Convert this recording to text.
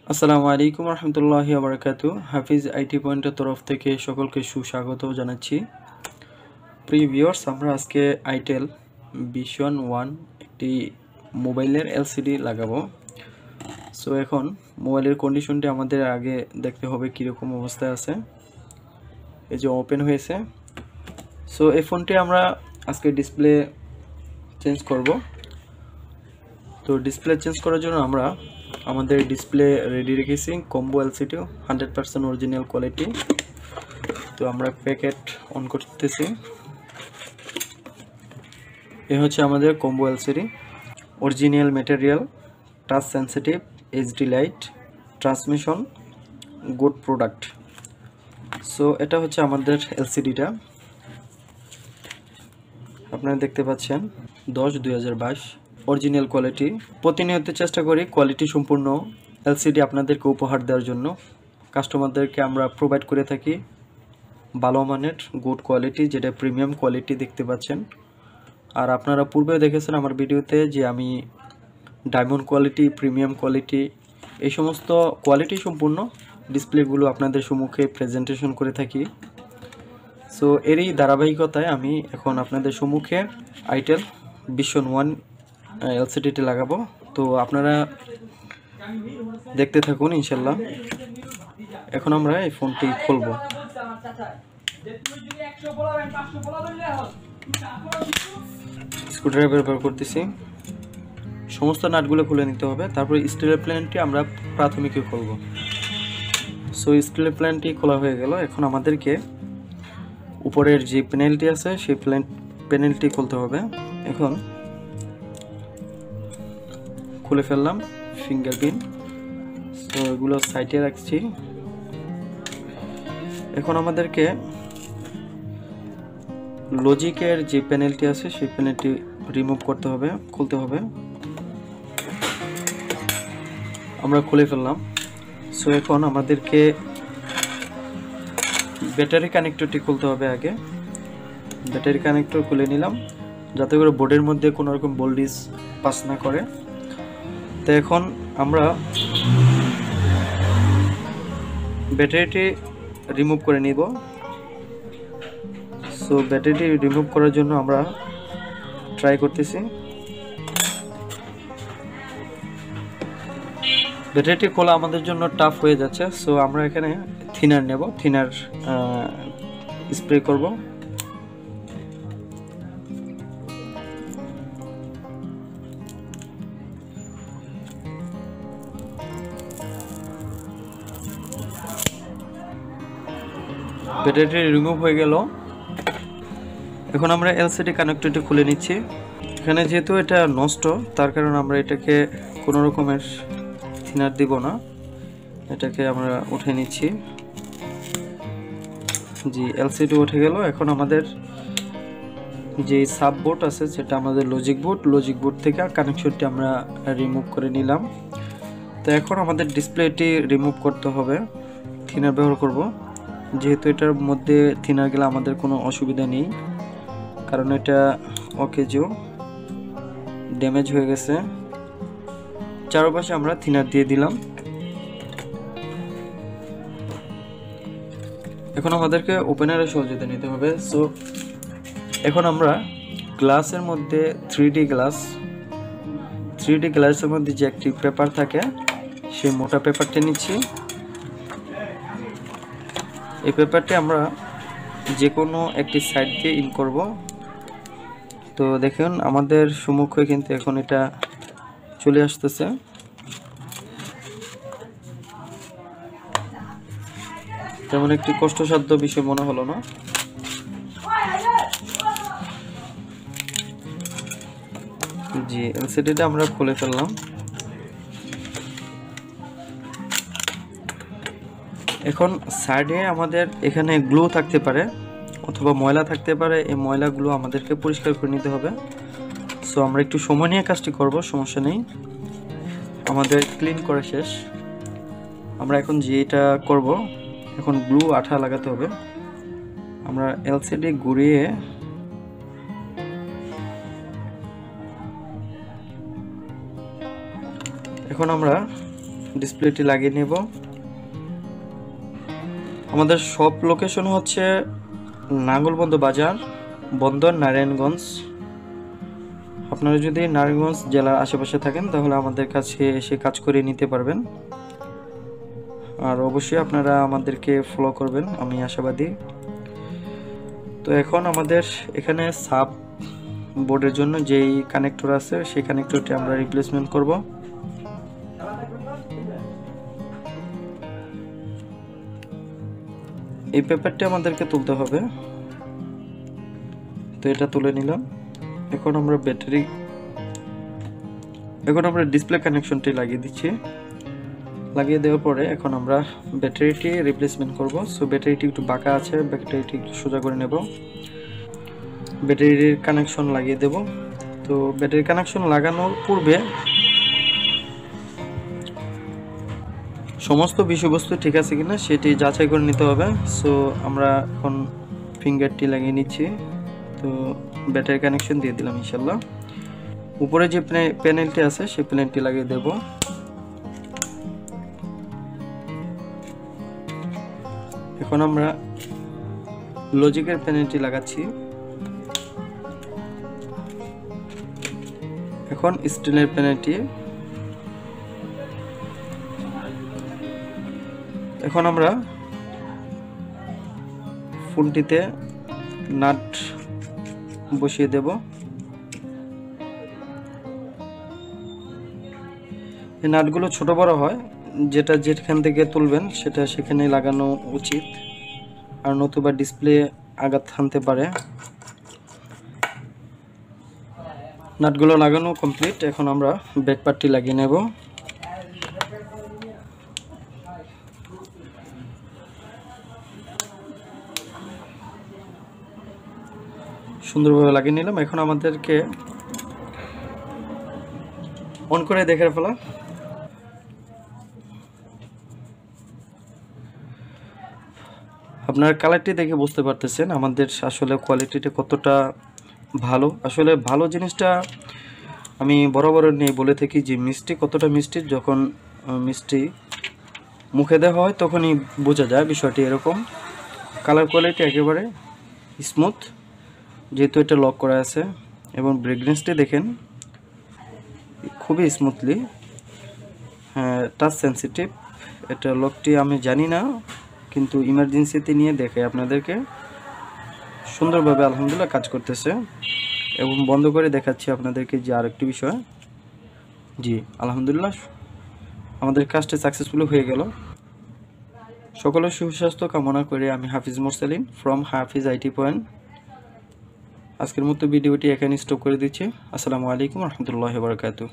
আসসালামু আলাইকুম রহমতুল্লাহি ওয়া বারাকাতুহু। হাফিজ আইটি পয়েন্টের তরফ থেকে সকলকে সুস্বাগত জানাচ্ছি। প্রিয় ভিউয়ার্স, আমরা আজকে আইটেল ভিশন 1 একটি মোবাইলের এলসিডি লাগাবো। সো এখন মোবাইলের কন্ডিশনটি আমাদের আগে দেখতে হবে কীরকম অবস্থায় আছে। এই যে ওপেন হয়েছে। সো এই ফোনটি আমরা আজকে ডিসপ্লে চেঞ্জ করব। তো ডিসপ্লে চেঞ্জ করার জন্য আমরা আমাদের ডিসপ্লে রেডি রেখেছি কম্বো এলসিডি 100% অরিজিনাল কোয়ালিটি। তো আমরা প্যাকেট অন করতেছি। এ হচ্ছে আমাদের combo LCD, original material, touch sensitive, HD light, transmission, good product. So এটা হচ্ছে আমাদের এলসিডিটা, আপনারা দেখতে পাচ্ছেন 10/2022 অরিজিনাল কোয়ালিটি। প্রতিনিয়ত চেষ্টা করি কোয়ালিটি সম্পূর্ণ এলসিডি আপনাদেরকে উপহার দেওয়ার জন্য। কাস্টমারদেরকে আমরা প্রোভাইড করে থাকি ভালো মানের গুড কোয়ালিটি, যেটা প্রিমিয়াম কোয়ালিটি দেখতে পাচ্ছেন। আর আপনারা পূর্বেও দেখেছেন আমার ভিডিওতে যে আমি ডায়মন্ড কোয়ালিটি, প্রিমিয়াম কোয়ালিটি, এই সমস্ত কোয়ালিটি সম্পূর্ণ ডিসপ্লেগুলো আপনাদের সম্মুখে প্রেজেন্টেশন করে থাকি। সো এরই ধারাবাহিকতায় আমি এখন আপনাদের সম্মুখে আইটেল ভিশন 1 এলসিডিটি লাগাবো। তো আপনারা দেখতে থাকুন ইনশাল্লাহ। এখন আমরা এই ফোনটি খুলব। স্ক্রুড্রাইভার ব্যবহার করতেছি। সমস্ত নাটগুলো খুলে নিতে হবে। তারপরে স্টিলের প্লেনটি আমরা প্রাথমিকে খুলব। সো স্টিলের প্লেনটি খোলা হয়ে গেল। এখন আমাদেরকে উপরের যে প্যানেলটি আছে সেই প্যানেলটি খুলতে হবে। এখন খুলে ফেললাম ফিঙ্গারপ্রিন্ট। সো এগুলো সাইডে রাখছি। এখন আমাদেরকে লজিকের যে প্যানেলটি আছে সেই প্যানেলটি রিমুভ করতে হবে, খুলতে হবে। আমরা খুলে ফেললাম। সো এখন আমাদেরকে ব্যাটারি কানেক্টরটি খুলতে হবে আগে। ব্যাটারি কানেক্টর খুলে নিলাম যাতে করে বোর্ডের মধ্যে কোনো রকম ভোল্টেজ পাস না করে। তো এখন আমরা ব্যাটারিটি রিমুভ করে নিব। সো ব্যাটারিটি রিমুভ করার জন্য আমরা ট্রাই করতেছি। ব্যাটারিটি খোলা আমাদের জন্য টাফ হয়ে যাচ্ছে। সো আমরা এখানে থিনার নেব, থিনার স্প্রে করব। ব্যাটারিটি রিমুভ হয়ে গেল। এখন আমরা এলসিডি কানেক্টরটি খুলে নিচ্ছি। এখানে যেহেতু এটা নষ্ট, তার কারণে আমরা এটাকে কোনো রকমের থিনার দিব না, এটাকে আমরা উঠে নিচ্ছি। জি, এলসিডি উঠে গেল। এখন আমাদের যে সাব বোর্ড আছে সেটা আমাদের লজিক বোর্ড থেকে কানেকশনটি আমরা রিমুভ করে নিলাম। তো এখন আমাদের ডিসপ্লেটি রিমুভ করতে হবে। থিনার ব্যবহার করব, যেহেতু এটার মধ্যে থিনার গেলে আমাদের কোনো অসুবিধা নেই, কারণ এটা অকেজো ড্যামেজ হয়ে গেছে। চারপাশে আমরা থিনার দিয়ে দিলাম। এখন আমাদেরকে ওপেনারের সহযোগিতা নিতে হবে। সো এখন আমরা গ্লাসের মধ্যে 3D গ্লাসের মধ্যে যে একটি পেপার থাকে সেই মোটা পেপারটি নিচ্ছি। এই পেপারটি আমরা যে কোনো একটি সাইড দিয়ে ইন করব। তো দেখুন আমাদের সম্মুখে কিন্তু এখন এটা চলে আসতেছে। তেমন একটি কষ্টসাধ্য বিষয় মনে হলো না। জি, এলসিডিটা আমরা খুলে ফেললাম। এখন সাইডে আমাদের এখানে গ্লু থাকতে পারে অথবা ময়লা থাকতে পারে। এই ময়লাগুলো আমাদেরকে পরিষ্কার করে নিতে হবে। সো আমরা একটু সময় নিয়ে কাজটি করব, সমস্যা নেই। আমাদের ক্লিন করা শেষ। আমরা এখন যেটা করব, এখন গ্লু আঠা লাগাতে হবে। আমরা এলসিডি ঘুরিয়ে এখন আমরা ডিসপ্লেটি লাগিয়ে নেব। আমাদের সব লোকেশন হচ্ছে নাঙ্গলবন্দ বাজার, বন্দর, নারায়ণগঞ্জ। আপনারা যদি নারায়ণগঞ্জ জেলার আশেপাশে থাকেন তাহলে আমাদের কাছে এসে কাজ করে নিতে পারবেন। আর অবশ্যই আপনারা আমাদেরকে ফলো করবেন, আমি আশাবাদী। তো এখন আমাদের এখানে সাব বোর্ডের জন্য যেই কানেক্টর আছে সেই কানেক্টরটি আমরা রিপ্লেসমেন্ট করব। এই পেপারটি আমাদেরকে তুলতে হবে, তো এটা তুলে নিলাম। এখন আমরা ডিসপ্লে কানেকশনটি লাগিয়ে দিচ্ছি। লাগিয়ে দেওয়ার পরে এখন আমরা ব্যাটারিটি রিপ্লেসমেন্ট করব। সো ব্যাটারিটি একটু বাঁকা আছে, ব্যাটারিটি একটু সোজা করে নেব। ব্যাটারির কানেকশন লাগিয়ে দেব। তো ব্যাটারি কানেকশন লাগানোর পূর্বে সমস্ত বিষয়বস্তু ঠিক আছে কিনা সেটি যাচাই করে নিতে হবে। সো আমরা এখন ফিঙ্গারটি লাগিয়ে নিচ্ছি। তো ব্যাটারি কানেকশন দিয়ে দিলাম ইনশাল্লাহ। উপরে যে প্যানেলটি আছে সেই প্যানেলটি লাগিয়ে দেব। এখন আমরা লজিকের প্যানেলটি লাগাচ্ছি। এখন স্টিলের প্যানেলটি। এখন আমরা ফোনটিতে নাট বসিয়ে দেব। এই নাটগুলো ছোট বড় হয়, যেটা যেখান থেকে তুলবেন সেটা সেখানে লাগানো উচিত, আর নতুবা ডিসপ্লে আঘাত হানতে পারে। নাটগুলো লাগানো কমপ্লিট। এখন আমরা ব্যাক পার্টটি লাগিয়ে নেব। সুন্দরভাবে লাগিয়ে নিলাম। এখন আমাদেরকে অন করে দেখে ফেলা। আপনার কালারটি দেখে বুঝতে পারতেছেন আমাদের আসলে কোয়ালিটিটা কতটা ভালো। আসলে ভালো জিনিসটা আমি বরাবর নিয়ে বলে থাকি যে মিষ্টি কতটা মিষ্টি, যখন মিষ্টি মুখে দেওয়া হয় তখনই বোঝা যায় বিষয়টি এরকম। কালার কোয়ালিটি একেবারে স্মুথ, যেহেতু এটা লক করা আছে, এবং ব্রেকনেসটি দেখেন খুবই স্মুথলি। হ্যাঁ, টাচ সেন্সিটিভ। এটা লকটি আমি জানি না, কিন্তু ইমার্জেন্সিতে নিয়ে দেখে আপনাদেরকে সুন্দরভাবে আলহামদুলিল্লাহ কাজ করতেছে। এবং বন্ধ করে দেখাচ্ছি আপনাদেরকে যে আরেকটি বিষয়, জি আলহামদুলিল্লাহ আমাদের কাজটা সাকসেসফুল হয়ে গেল। সকলের সুস্বাস্থ্য কামনা করে আমি Hafiz Morsalin from Hafiz IT point আজকের মতো ভিডিওটি এখানে স্টপ করে দিচ্ছি। আসসালামু আলাইকুম রহমতুল্লাহি ওয়া বারাকাতুহু।